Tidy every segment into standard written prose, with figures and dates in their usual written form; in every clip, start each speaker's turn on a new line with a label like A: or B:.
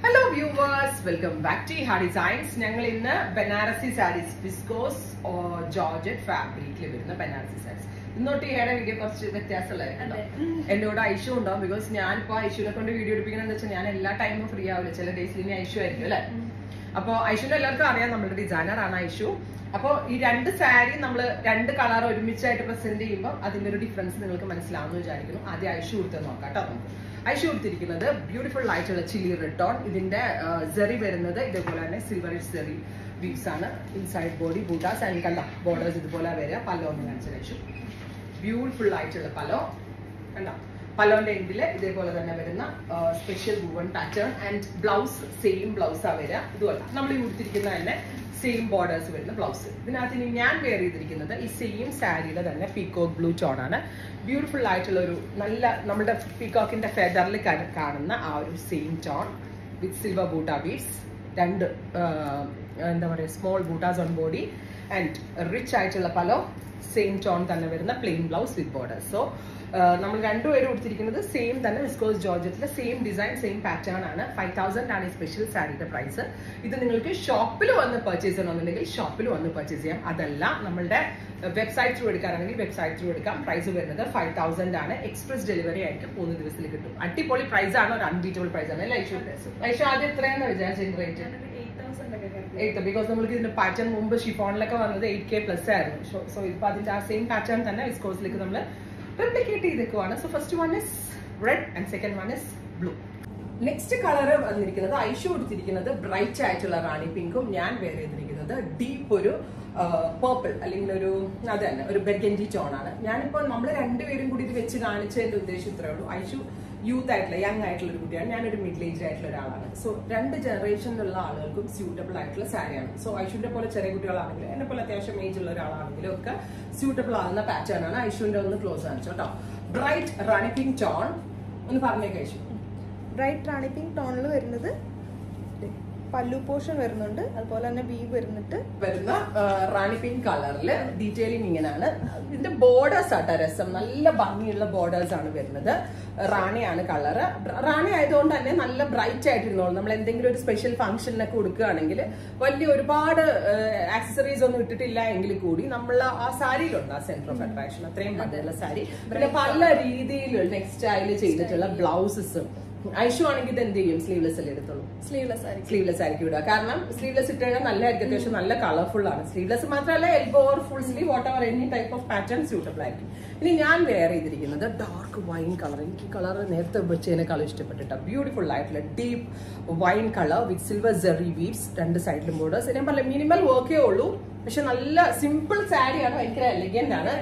A: Hello viewers, welcome back to Iha Designs. ഞങ്ങൾ ഇന്ന് Banarasi saris viscous georgette ഫാബ്രിക്കിൽ വരുന്ന ബനാറസി സാരീസ്. ഇന്നോട്ട് ഈയുടെ വീഡിയോ കുറച്ച് വ്യത്യാസമുള്ളതായിരുന്നു. എന്നോട് ഐഷു ഉണ്ടാവും. ബിക്കോസ് ഞാനിപ്പോ ഐഷുവിനെ കൊണ്ട് വീഡിയോ എടുപ്പിക്കണമെന്ന് വെച്ചാൽ ഞാൻ എല്ലാ ടൈമും ഫ്രീ ആവില്ല. ചില ഡേയ്സിൽ ഇനി ഐഷു ആയിരിക്കും അല്ലെ. അപ്പൊ ഐഷുവിനെ എല്ലാവർക്കും അറിയാം, നമ്മുടെ ഡിസൈനർ ആണ് ഐഷു. അപ്പൊ ഈ രണ്ട് സാരി നമ്മൾ രണ്ട് കളർ ഒരുമിച്ചായിട്ട് പ്രസന്റ് ചെയ്യുമ്പോൾ അതിന്റെ ഒരു ഡിഫറൻസ് നിങ്ങൾക്ക് മനസ്സിലാവുമെന്ന് വിചാരിക്കുന്നു. ആദ്യം ഐഷു കൊടുത്ത് നോക്കാം കേട്ടോ. നമുക്ക് ഐഷു കൊടുത്തിരിക്കുന്നത് ബ്യൂട്ടിഫുൾ ആയിട്ടുള്ള ചില്ലി റെഡ് ടോൺ. ഇതിന്റെ ജെറി വരുന്നത് ഇതേപോലെ തന്നെ സിൽവറിഷ് ജെറി വീവ്സ് ആണ്. ഇൻസൈഡ് ബോഡി ബൂട്ടാസ് ആൻഡ് കണ്ട ബോർഡേഴ്സ് ഇതുപോലെ വരിക. പല്ലോ ഒന്ന് കാണിച്ച ഐഷു. ബ്യൂട്ടിഫുൾ ആയിട്ടുള്ള പല്ലോ കണ്ട. പലോന്റെ എൻഡില് ഇതേപോലെ തന്നെ വരുന്ന special woven pattern and blouse same ബ്ലൗസാ വരിക. ഇതുമല്ല നമ്മൾ കൊടുത്തിരിക്കുന്ന തന്നെ സെയിം ബോർഡേഴ്സ് വരുന്ന ബ്ലൗസ്. ഇതിനകത്ത് ഇനി ഞാൻ വെയർ ചെയ്തിരിക്കുന്നത് ഈ സെയിം സാരിയുടെ തന്നെ പീകോക്ക് ബ്ലൂ ടോൺ ആണ്. ബ്യൂട്ടിഫുൾ ആയിട്ടുള്ള ഒരു നല്ല നമ്മുടെ പീകോക്കിന്റെ ഫെദറിൽ കാണുന്ന ആ ഒരു same tone with silver buta beads. രണ്ട് എന്താ പറയുക small butas on body and rich ആയിട്ടുള്ള പലോ. സെയിം ടോൺ തന്നെ വരുന്ന plain blouse with borders. So നമ്മൾ രണ്ടുപേരും കൊടുത്തിരിക്കുന്നത് സെയിം തന്നെ വിസ്കോസ് ജോർജറ്റിലെ സെയിം ഡിസൈൻ സെയിം പാറ്റേൺ ആണ്. 5000 ആണ് ഈ സ്പെഷ്യൽ സാരിയുടെ പ്രൈസ്. ഇത് നിങ്ങൾക്ക് ഷോപ്പിൽ വന്ന് പർച്ചേസ് ചെയ്യണമെന്നുണ്ടെങ്കിൽ ഷോപ്പിൽ വന്ന് പർച്ചേസ് ചെയ്യാം. അതല്ല നമ്മളുടെ വെബ്സൈറ്റ് ത്രൂ എടുക്കാനാണെങ്കിൽ വെബ്സൈറ്റ് ത്രൂ എടുക്കാം. പ്രൈസ് വരുന്നത് 5000 ആണ്. എക്സ്പ്രസ് ഡെലിവറി ആയിരിക്കും, 3 ദിവസത്തിൽ കിട്ടും. അടിപൊളി പ്രൈസ് ആണ്, ഒരു അൺബീറ്റബിൾ പ്രൈസ് ആണ്. ഐഷു ആദ്യം എത്രയാണ് വിചാരിച്ചത് റേറ്റ്? 8. ബിക്കോസ് നമുക്ക് ഇതിന്റെ പാറ്റേൺ മുമ്പ് ഷിഫോണിലൊക്കെ വന്നത് 8K പ്ലസ് ആയിരുന്നു. സോ ഇപ്പൊ അതിന്റെ ആ സെയിം പാറ്റേൺ തന്നെ വിസ്കോസിലേക്ക് നമ്മൾ റെപ്ലിക്കേറ്റ് ചെയ്തേക്കുവാണ്. So first one is red and second one is blue. Next colour വന്നിരിക്കുന്നത് ഐഷു കൊടുത്തിരിക്കുന്നത് ബ്രൈറ്റ് ആയിട്ടുള്ള റാണി പിങ്കും ഞാൻ വെയർ ചെയ്തിരിക്കുന്നത് ഡീപ്പ് ഒരു പേർപ്പിൾ അല്ലെങ്കിൽ ഒരു അത് തന്നെ ഒരു ബെർഗൻഡി ടോൺ ആണ്. ഞാനിപ്പോൾ നമ്മൾ രണ്ടുപേരും കൂടി ഇത് വെച്ച് കാണിച്ചതിന്റെ ഉദ്ദേശം ഇത്രേ ഉള്ളൂ. ഐഷു യൂത്ത് ആയിട്ടുള്ള യങ് ആയിട്ടുള്ള ഒരു കുട്ടിയാണ്, ഞാനൊരു മിഡിൽ ഏജ് ആയിട്ടുള്ള ഒരാളാണ്. സോ രണ്ട് ജനറേഷനിലുള്ള ആളുകൾക്കും സ്യൂട്ടബിൾ ആയിട്ടുള്ള സാരിയാണ്. സോ ഐഷുവിന്റെ പോലെ ചെറിയ കുട്ടികളാണെങ്കിലും എന്നെ പോലെ അത്യാവശ്യം ഏജ് ഉള്ള ഒരാളാണെങ്കിലും ഒക്കെ സ്യൂട്ടബിൾ ആകുന്ന പാറ്റേൺ ആണ്. ഐഷുവിന്റെ ഒന്ന് ക്ലോസ് കാണിച്ചു കേട്ടോ. ബ്രൈറ്റ് റാണി പിങ്ക് ടോൺ ഒന്ന് പറഞ്ഞേക്ക് ഐഷു.
B: ബ്രൈറ്റ് റാണി പിങ്ക് ടോണിൽ വരുന്നത് പല്ലു പോർഷൻ വരുന്നുണ്ട്, അതുപോലെ തന്നെ വീവ് വരുന്ന
A: റാണി പിങ്ക് കളറിൽ ഡീറ്റെയിലിംഗ് ഇങ്ങനെയാണ്. ഇതിന്റെ ബോർഡേഴ്സ് ആട്ടോ രസം, നല്ല ഭംഗിയുള്ള ബോർഡേഴ്സ് ആണ് വരുന്നത്. റാണിയാണ് കളറ്. റാണി ആയതുകൊണ്ട് തന്നെ നല്ല ബ്രൈറ്റ് ആയിട്ടിരുന്നോളൂ. നമ്മൾ എന്തെങ്കിലും ഒരു സ്പെഷ്യൽ ഫംഗ്ഷനൊക്കെ കൊടുക്കുകയാണെങ്കിൽ വലിയ ഒരുപാട് ആക്സസറീസ് ഒന്നും ഇട്ടിട്ടില്ല എങ്കിൽ കൂടി നമ്മൾ ആ സാരിയിലുണ്ട് ആ സെന്റർ ഓഫ് അട്രാക്ഷൻ. അത്രയും ഭംഗിയുള്ള സാരി. പിന്നെ പല രീതിയിലുള്ള ടെക്സ്റ്റൈൽ ചെയ്തിട്ടുള്ള ബ്ലൗസസും. ഐഷു ആണെങ്കിൽ ഇത് എന്ത് ചെയ്യും? സ്ലീവ്ലെസ് അല്ലേ എടുത്തോളൂ. സ്ലീവ്ലെസ് ആയിരിക്കും ഇടുക. കാരണം സ്ലീവ്ലെസ് ഇട്ട് കഴിഞ്ഞാൽ നല്ലതായിരിക്കും, അത്യാവശ്യം നല്ല കളർഫുൾ ആണ്. സ്ലീവ്ലെസ് മാത്രമല്ല elbow or full sleeve whatever any type of pattern suitable ആയിരിക്കും. ഇനി ഞാൻ വെയർ ചെയ്തിരിക്കുന്നത് ഡാർക്ക് വൈൻ കളർ. എനിക്ക് ഈ കളർ നേരത്തെ വെച്ചതിനേക്കാളും ഇഷ്ടപ്പെട്ടിട്ട ബ്യൂട്ടിഫുൾ ആയിട്ടുള്ള ഡീപ്പ് വൈൻ കളർ വിത്ത് സിൽവർ ജെറി വീവ്സ്. രണ്ട് സൈഡിലും ബോർഡേഴ്സ്. ഞാൻ പറഞ്ഞ മിനിമൽ വർക്കേ ഉള്ളൂ, പക്ഷെ നല്ല സിമ്പിൾ സാരിയാണ്, ഭയങ്കര എലഗന്റ് ആണ്.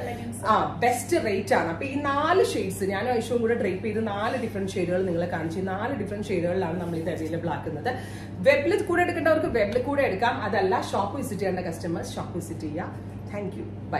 A: ബെസ്റ്റ് റേറ്റ് ആണ്. അപ്പൊ ഈ 4 ഷെയ്ഡ്സ് ഞാൻ ഐഷുവും കൂടെ ഡ്രേപ്പ് ചെയ്ത് 4 ഡിഫറെന്റ് ഷെയ്ഡുകൾ നിങ്ങളെ കാണിച്ചു. 4 ഡിഫറെന്റ് ഷെയ്ഡുകളിലാണ് നമ്മൾ ഇത് അവൈലബിൾ ആക്കുന്നത്. വെബിൽ കൂടെ എടുക്കേണ്ടവർക്ക് വെബിൽ കൂടെ എടുക്കാം. അതല്ല ഷോപ്പ് വിസിറ്റ് ചെയ്യേണ്ട കസ്റ്റമേഴ്സ് ഷോപ്പ് വിസിറ്റ് ചെയ്യാം. Thank you. ബൈ.